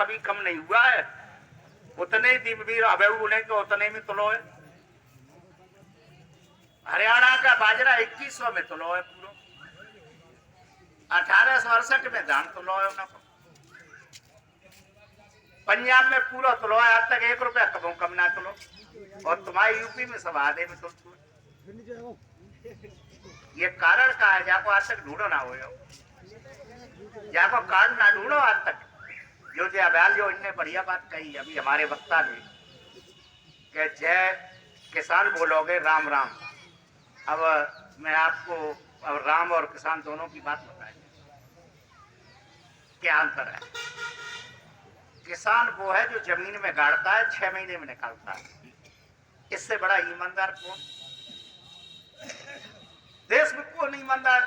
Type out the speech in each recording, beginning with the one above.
कभी कम नहीं हुआ है। उतने ही भी अबे बोले कि उतने में तुलो है। हरियाणा का बाजरा 2100 में तुलो है पूरा। 1868 में धान तुलो है उनको। पंजाब में पूरा तुलो है, आज तक 1 रुपया कबो कम ना तुलो। और तुम्हारे यूपी में सब आधे में तुलते। ये कारण का है, जाको आज तक ढूंढो ना हो, जाको कारण ना ढूंढो आज तक। जो अभ्याल जो इनने बढ़िया बात कही अभी हमारे वक्ता ने कि जय किसान बोलोगे राम राम। अब मैं आपको अब राम और किसान दोनों की बात बताएं, क्या अंतर है। किसान वो है जो जमीन में गाड़ता है, 6 महीने में निकालता है। इससे बड़ा ईमानदार कौन देश में? कौन ईमानदार?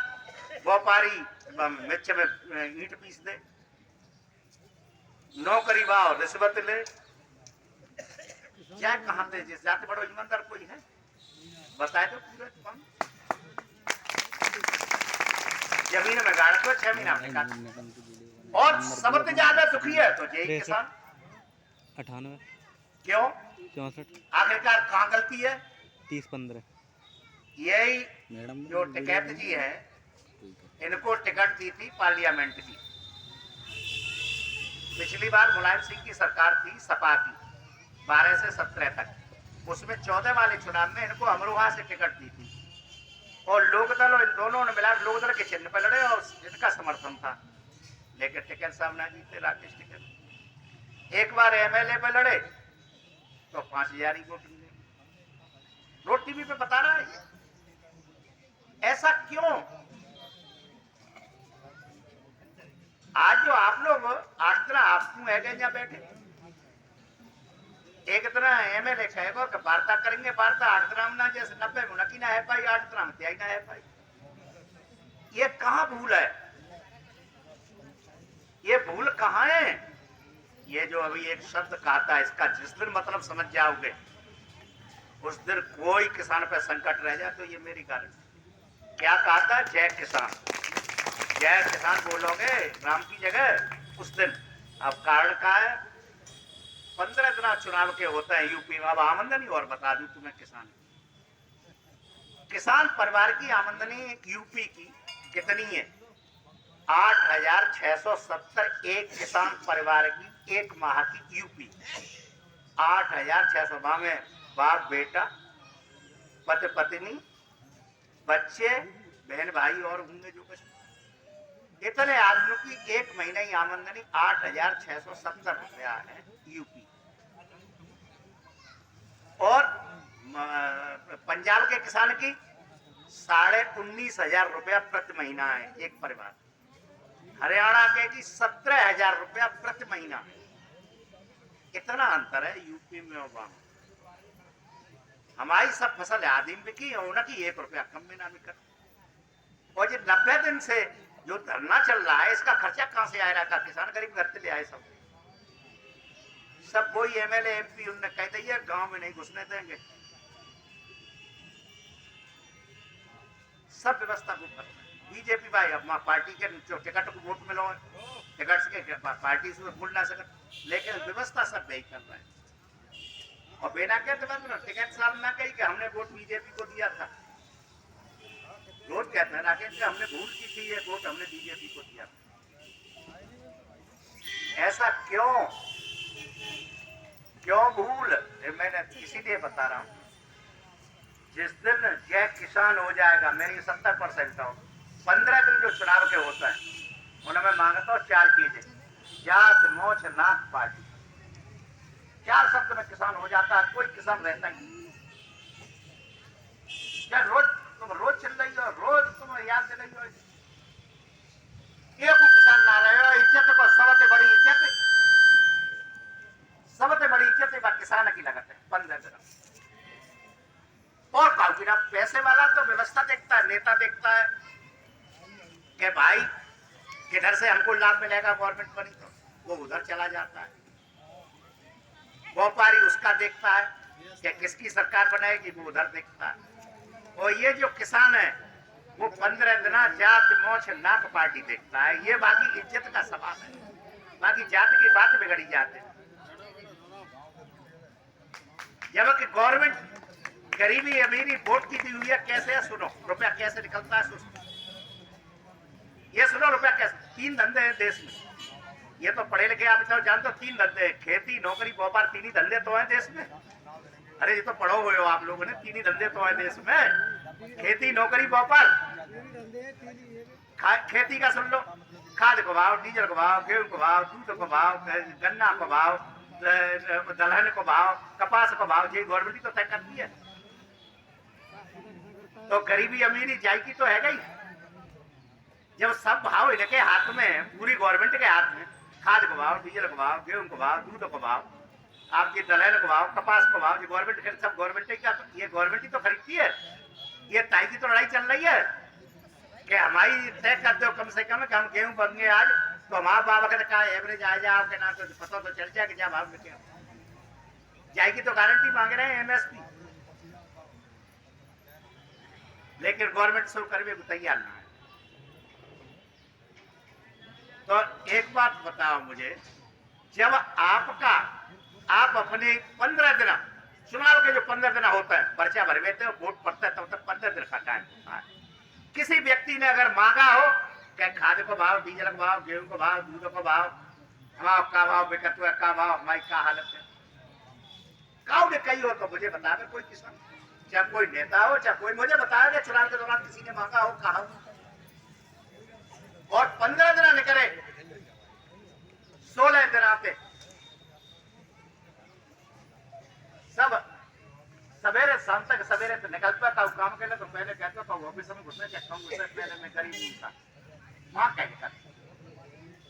व्यापारी मिर्च में ईंट पीस दे, नौकरी वाह रिश्वत ले, क्या कहां से जिस जाते बड़ो ईमानदार कोई है बताए तो पूरे कौन? जमीन में गाड़ को 6 महीना में निकाल। और सबसे ज्यादा दुखी है तो यही किसान। 98 क्यों? 64 आखिरकार कहां गलती है? 30-15 यही जो टिकैत जी है, इनको टिकट दी थी पार्लियामेंट की। पिछली बार मुलायम सिंह की सरकार थी सपा की 12 से 17 तक। उसमें 14 वाले चुनाव में इनको अमरोहा से टिकट दी थी और लोकदल और इन दोनों ने मिला लोकदल के चिन्ह पर लड़े और इनका समर्थन था, लेकिन टिकैत साहब ना जीते। राकेश टिकैत एक बार एमएलए पे लड़े तो 5000 ही वोट मिले। रोड टीवी पे बता रहा है। ऐसा क्यों? आज जो आप लोग 8 दिन आपको है गए बैठे, एक तरह एमएलए कहेगा कि वार्ता करेंगे, वार्ता 8 दिन ना जैसे 90 में नकी ना है पाई, 8 दिन में त्याई ना है पाई। ये कहां भूल है? ये भूल कहां है? ये जो अभी एक शब्द कहा था, इसका जिस दिन मतलब समझ जाओगे उस दिन कोई किसान पे संकट रह जाए तो ये मेरी गारंटी। क्या कहा था? जय किसान। जय किसान बोलोगे राम की जगह उस दिन। अब कारण का है 15 दिन चुनाव के होते हैं यूपी में। अब आमदनी और बता दूं तुम्हें, किसान परिवार की आमदनी यूपी की कितनी है? 8670 एक किसान परिवार की एक माह की यूपी। 8600 में बाप बेटा पति पत्नी बच्चे बहन भाई और होंगे जो कुछ, इतने आदमियों की एक महीने की आमदनी 8670 रुपया है यूपी। और पंजाब के किसान की 19,500 रुपया प्रति महीना है एक परिवार। हरियाणा के की 17,000 रुपया प्रति महीना है। इतना अंतर है यूपी में और वहां। हमारी सब फसल आदि में की और उनकी 1 रुपया कम में ना निकल। और ये 90 दिन से जो धरना चल रहा है, इसका खर्चा कहां से आया रहा? किसान गरीब घर से ले आए सब वही एमएलए एमपी उनने कह दिया गांव में नहीं घुसने देंगे। सब व्यवस्था को करना है बीजेपी भाई। अपना पार्टी के जो टिकट को वोट मिलो, टिकट से पार्टी से बोल ना सके, लेकिन व्यवस्था सब यही कर रहा है। और बिना के टिकट साहब ना कही कि हमने वोट बीजेपी को दिया था। वोट कहते हैं राकेश जी हमने भूल की थी, ये वोट हमने बीजेपी को दिया था। ऐसा क्यों भूल? मैंने इसीलिए बता रहा हूं, जिस दिन जय किसान हो जाएगा, मेरी 70% हो, 15 दिन जो चुनाव के होता है उनमें मांगता हूं 4 चीजें: जात मोछ नाक पार्टी। 4 शब्द में किसान हो जाता है, कोई किसान रहता ही नहीं। क्या तुम रोज चल रही हो, रोज तुम याद दिलाई हो, एक किसान ना रहे हो। इज्जत को सबसे बड़ी इज्जत किसान की लगत है 15 दिन। और बिना पैसे वाला तो व्यवस्था देखता है, नेता देखता है कि भाई किधर से हमको लाभ मिलेगा, गवर्नमेंट बनी तो वो उधर चला जाता है। व्यापारी उसका देखता है कि किसकी सरकार बनाएगी, वो उधर देखता है। और ये जो किसान है वो 15 दिन जात मोछ नाक पार्टी देखता है। ये बाकी इज्जत का सवाल है। बाकी जात की बात बिगड़ी जाते। जबकि गवर्नमेंट गरीबी अमीरी वोट की दी हुई है, कैसे है सुनो, रुपया कैसे निकलता है सुनो, ये सुनो रुपया कैसे, 3 धंधे हैं देश में, ये तो पढ़े लिखे आप सब जानते हो, 3 धंधे, खेती नौकरी व्यापार, 3 ही धंधे तो हैं देश में। अरे ये तो पढ़ो हुए हो आप लोगों ने, 3 ही धंधे तो हैं देश में, खेती नौकरी व्यापार। खेती का सुन लो, खाद को भाव, डीजल को भाव, गेहूं को भाव, दूध को भाव, गन्ना को भाव, दलहन को भाव, कपास को भाव, ये गवर्नमेंट ही तो तय करती है। तो गरीबी अमीरी जाएगी तो है गई। जब सब भाव इनके हाथ में, पूरी गवर्नमेंट के हाथ में, खाद को भाव, डीजल को भाव, गेहूं को भाव, दूध को भाव, आपकी दलहन को भाव, कपास को भाव, ये गवर्नमेंट, सब गवर्नमेंट का, ये गवर्नमेंट ही तो खरीदती है। ये ताई की तो लड़ाई चल रही है कि हमारी तय कर दो कम से कम कि हम गेहूं बनेंगे आज, तो हमारा बाबा का कहा एवरेज आ जाए आपके नाम, तो पता तो चल जाए कि जब भाव में जाएगी, तो गारंटी मांग रहे हैं एमएसपी, लेकिन गवर्नमेंट शुरू करने को तैयार ना है। तो एक बात बताओ मुझे, जब आप अपने 15 दिन चुनाव के जो 15 दिन होता है, पर्चा भर देते हो, वोट पड़ता है, तब तक 15 दिन का टाइम होता है। किसी व्यक्ति ने अगर मांगा हो कि खाद को भाव, डीजल को भाव, गेहूं को भाव, दूध को भाव, हमारा का भाव बिकत हुआ, का भाव हमारी का हालत है, काउ ने कही हो तो मुझे बता दे कोई किसान, चाहे कोई नेता हो, चाहे कोई, मुझे बताया कि चुनाव के दौरान किसी ने मांगा हो, कहा हो। और 15 दिन निकले, 16 दिन आते, सब सवेरे शाम तक, सवेरे तो निकलता था काम के लिए, तो पहले कहता था ऑफिस में घुसने के घुसे, पहले मैं गरीब इंसान माँ कह कर,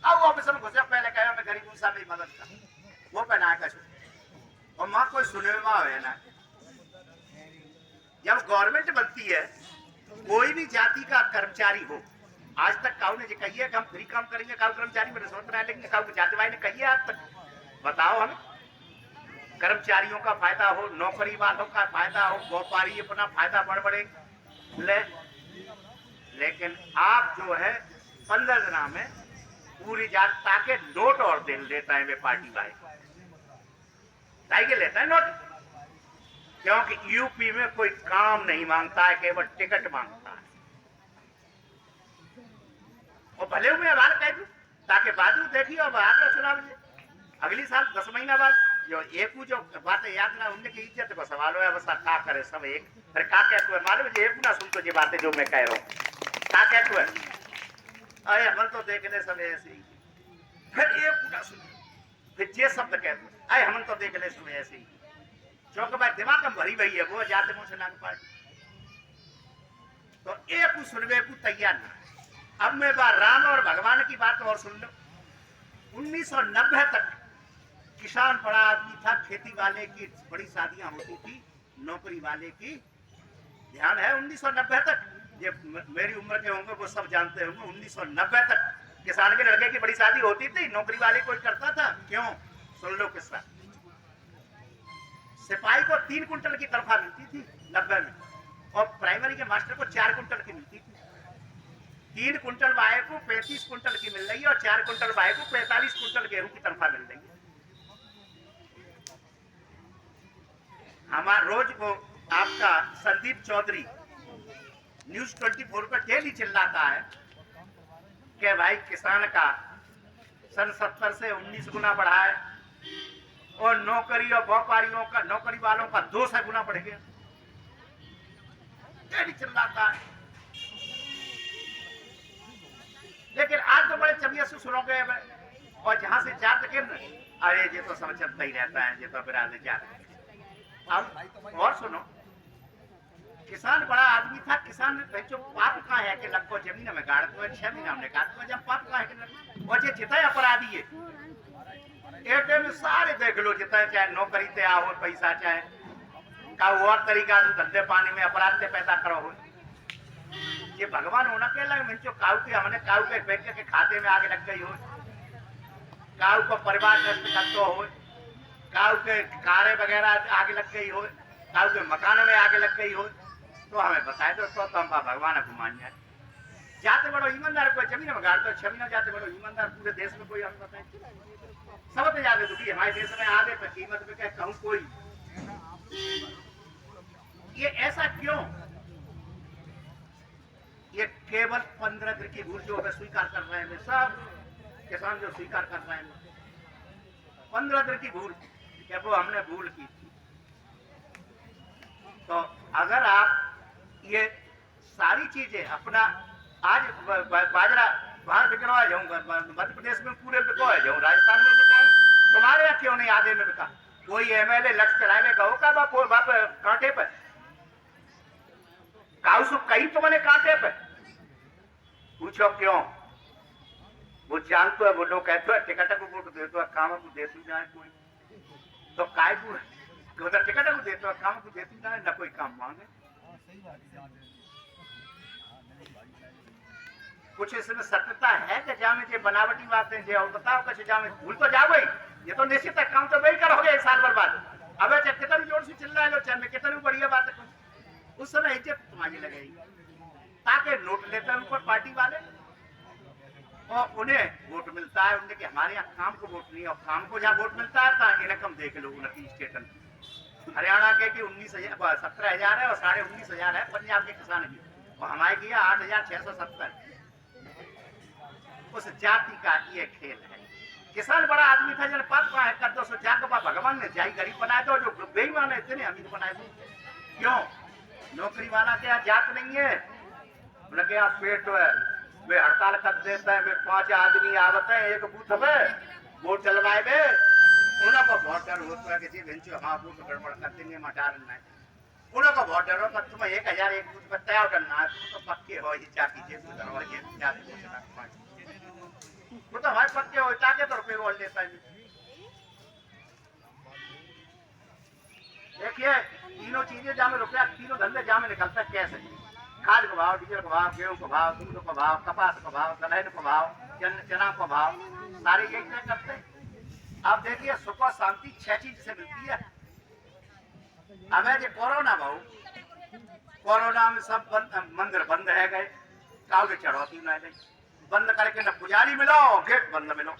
अब ऑफिस में घुसे पहले कह मैं गरीब इंसान नहीं मदद कर, वो पहना कर, और माँ कोई सुने है ना। जब गवर्नमेंट बनती है, कोई भी जाति का कर्मचारी हो, आज तक काउ ने कही है कि हम फ्री काम करेंगे, काउ कर्मचारी में रिश्वत रहा, लेकिन काउ जाति भाई ने कही है आज तक, बताओ हमें। कर्मचारियों का फायदा हो, नौकरी वालों का फायदा हो, व्यापारी अपना फायदा बढ़े लेकिन आप जो है 15 दिन में पूरी जात ताकि नोट और दे लेता है वे पार्टी भाई, ताकि लेता है नोट, क्योंकि यूपी में कोई काम नहीं मांगता है, केवल टिकट मांगता है। और भले हुए आवाज कह दू ताकि बाद में देखिए, और बाद में चुनाव अगली साल 10 महीना बाद जो एक जो बातें याद ना, उनकी इज्जत को सवाल है, बस का करे सब एक, अरे का कहते हुए मालूम है, एक ना सुन तो ये बातें जो मैं कह रहा हूँ, का कहते हुए, अरे हम तो देखने सब ऐसे ही, फिर एक ना सुन, फिर ये शब्द कहते, अरे हम तो देखने सब ऐसे ही, चौक भाई दिमाग में भरी भई है, वो जाते मुझसे नाग पार्टी, तो एक सुनवे को तैयार ना। अब मैं बात राम और भगवान की बात और सुन लो। 1990 तक किसान बड़ा आदमी था, खेती वाले की बड़ी शादियां होती थी, नौकरी वाले की, ध्यान है 1990 तक, ये मेरी उम्र के होंगे वो सब जानते होंगे, 1990 तक किसान के लड़के की बड़ी शादी होती थी, नौकरी वाले कोई करता था, क्यों? सुन लो किस्सा। सिपाही को 3 कुंटल की तनख्वाह मिलती थी 90 में, और प्राइमरी के मास्टर को 4 कुंटल की मिलती थी। 3 कुंटल वाहे को 35 कुंटल की मिल रही है, और 4 कुंटल वाहे को 45 कुंटल गेहूं की तनख्वाह मिल रही है। हमारा रोज को आपका संदीप चौधरी न्यूज 24 पर डेली चिल्लाता है कि भाई किसान का सन 70 से 19 गुना बढ़ा है, और नौकरी और व्यापारियों का, नौकरी वालों का 200 गुना बढ़ गया, डेली चिल्लाता है। लेकिन आज तो बड़े चबिया से सुनोगे, और जहां से जात के, अरे ये तो सब चलता ही रहता है, ये तो बिरादर जात। अब और सुनो, किसान बड़ा आदमी था, किसान जो पाप का है कि लगभग जमीन में गाड़ तो 6 महीना में काट तो, जब पाप का है कि, और जो जितना अपराधी है एटे में सारे देख लो, जितना चाहे नौकरी ते आओ, पैसा चाहे का और तरीका से धंधे पानी में अपराध से पैदा करो हो, ये भगवान होना के लगे जो काऊ के, हमने काऊ के बेच के खाते में आगे लग गई हो, काऊ को परिवार नष्ट करते हो, काऊ के कारे वगैरह आगे लग गई हो, काऊ के मकान में आगे लग गई हो, तो हमें बताए तो हम भगवान को मान जाए। जाते बड़ो ईमानदार कोई जमीन में गाड़ तो छवि ना जाते बड़ो ईमानदार पूरे देश में कोई हम बताए सब तो ज्यादा दुखी हमारे देश में आधे पे कीमत पे कह कहूं कोई ये ऐसा क्यों? ये केवल 15 दिन की भूल जो है स्वीकार कर रहे हैं सब किसान जो स्वीकार कर रहे हैं 15 दिन की भूल क्या वो हमने भूल की थी। तो अगर आप ये सारी चीजें अपना आज बाजरा बाहर बिकवा जाऊंगा मध्य प्रदेश में पूरे बिकवा जाऊं राजस्थान में बिकवा तुम्हारे यहाँ क्यों नहीं आधे में बिका? कोई एमएलए लक्ष्य चलाए गौ का बाप कांटे पे काउसु कहीं तो मैंने कांटे पे पूछो क्यों? वो जानते है वो लोग कहते हैं टिकट को वोट देते हैं काम को देती जाए कोई तो काय को टिकट को देते हैं काम को देती जाए न कोई काम मांगे। कुछ इसमें सत्यता है कि जामे जे बनावटी बातें जे और बताओ कैसे जामे भूल तो जाओ ही ये तो निश्चित है काम तो वही करोगे एक साल बाद अब कितना भी जोर से चिल्ला रहे हो चाहे कितना भी बढ़िया बात है उस समय इज्जत तुम्हारी लगेगी ताकि नोट लेते हैं ऊपर पार्टी वाले और उन्हें वोट मिलता है उनके कि हमारे यहाँ काम को वोट नहीं और काम को जहाँ वोट मिलता है इन्हें कम देख लो 29 स्टेट हरियाणा के 17,000 है और 19,500 है पंजाब के किसान की और हमारे किया 8,670 उस जाति का ये खेल है। किसान बड़ा आदमी था जन पाप का है कर दो सो जाकर भगवान ने जाई गरीब बनाए दो जो बेईमान है इतने अमीर बनाए दो क्यों? नौकरी वाला क्या जात नहीं है उनके यहाँ पेट है वे हड़ताल कर देते हैं वे 5 आदमी आवते हैं एक बूथ में वोट चलवाए वे उनको बहुत डर होता है किसी बेंचो हाँ वोट गड़बड़ कर देंगे मटार नहीं उनको बहुत डर होता तुम्हें 1,000 एक बूथ पर तय करना है तुम तो पक्के हो ये जाति जे वो तो हमारे पक्के हो ताकि तो रुपये बोल देता है। देखिए तीनों चीजें जहाँ रुपया तीनों धंधे जहाँ निकलता है कैसे खाद का भाव डीजल का भाव गेहूं का भाव दूध का भाव कपास का भाव दलहन का भाव चना का भाव सारे यही तय करते हैं। आप देखिए सुख और शांति 6 चीज से मिलती है। अब है कोरोना भाव कोरोना में सब मंदिर बंद है गए काउ के चढ़ौती न गई बंद करके न पुजारी मिलो गेट बंद मिलो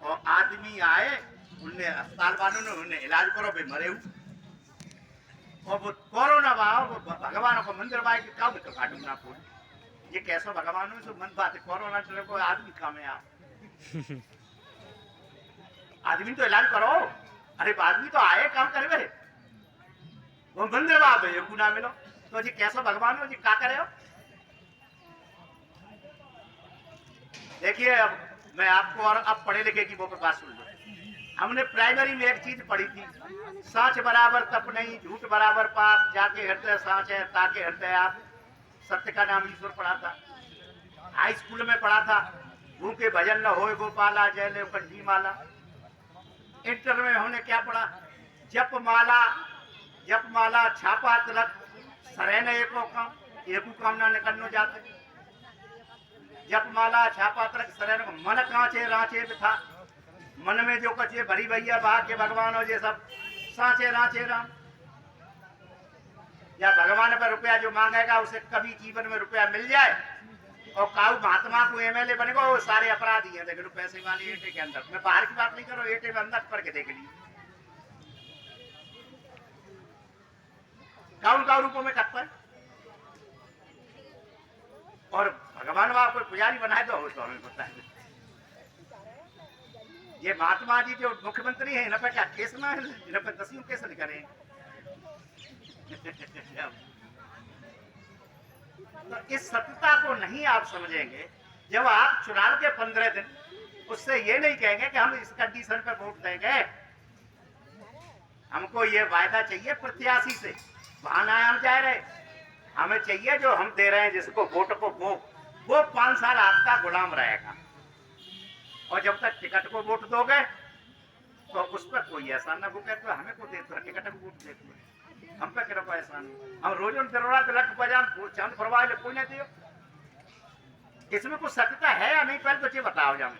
और आदमी आए उनने अस्पताल वालों ने उन्हें इलाज करो भाई मरे और वो कोरोना भाव भगवान को मंदिर भाई के काम तो काटू ना पूरी ये कैसा भगवान से मन बात है कोरोना चले को आदमी काम है आप आदमी तो इलाज करो अरे आदमी तो आए काम करे भाई वो मंदिर भाव है गुना मिलो तो जी कैसा भगवान हो जी क्या करे हो? देखिए अब मैं आपको और अब पढ़े लिखे की वो बात सुन लो। हमने प्राइमरी में एक चीज पढ़ी थी साँच बराबर तप नहीं झूठ बराबर पाप जाके हृदय साँच है ताके हृदय आप सत्य का नाम ईश्वर पढ़ा था। हाई स्कूल में पढ़ा था भूखे भजन न होए गोपाला जय ले कंठी माला। इंटर में हमने क्या पढ़ा जप माला छापा तिलक सरेन एको काम ना निकलनो जाते जप माला छापा तिलक सरेन मन कांचे रांचे था मन में जो कचे भरी भैया भाग्य भगवान हो ये सब सांचे रांचे राम या भगवान पर रुपया जो मांगेगा उसे कभी जीवन में रुपया मिल जाए और काऊ महात्मा को एमएलए बनेगा वो सारे अपराधी हैं देख लो पैसे वाले एटे के अंदर मैं बाहर की बात नहीं करो एटे में अंदर करके देख ली काऊ रूपों में करता है और भगवान बाबा को पुजारी बनाए दो तो हमें पता है ये महात्मा जी जो मुख्यमंत्री है इन पर क्या केस ना इन पर 10 केस नहीं करे तो इस सत्यता को नहीं आप समझेंगे जब आप चुनाव के 15 दिन उससे ये नहीं कहेंगे कि हम इस कंडीशन पर वोट देंगे हमको ये वायदा चाहिए प्रत्याशी से बहाना हम जा रहे हमें चाहिए जो हम दे रहे हैं जिसको वोट को वो 5 साल आपका गुलाम रहेगा और जब तक टिकट को वोट दोगे तो उस पर कोई ऐसा ना वो कहते हमें को देते टिकट को वोट देते हम पे करो ऐसा नहीं हम रोज लख बजान चंद फरवाए ले कोई नहीं दियो इसमें कुछ सत्यता है या नहीं पहले तो ये बताओ जाओ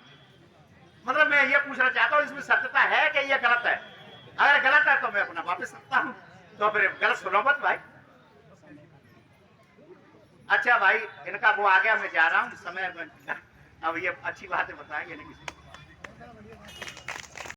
मतलब मैं ये पूछना चाहता हूँ इसमें सत्यता है कि ये गलत है अगर गलत है तो मैं अपना वापस सकता हूँ तो फिर गलत सुनो मत भाई अच्छा भाई, इनका वो आ गया, मैं जा रहा हूँ समय में। अब ये अच्छी बातें बताएंगे, लेकिन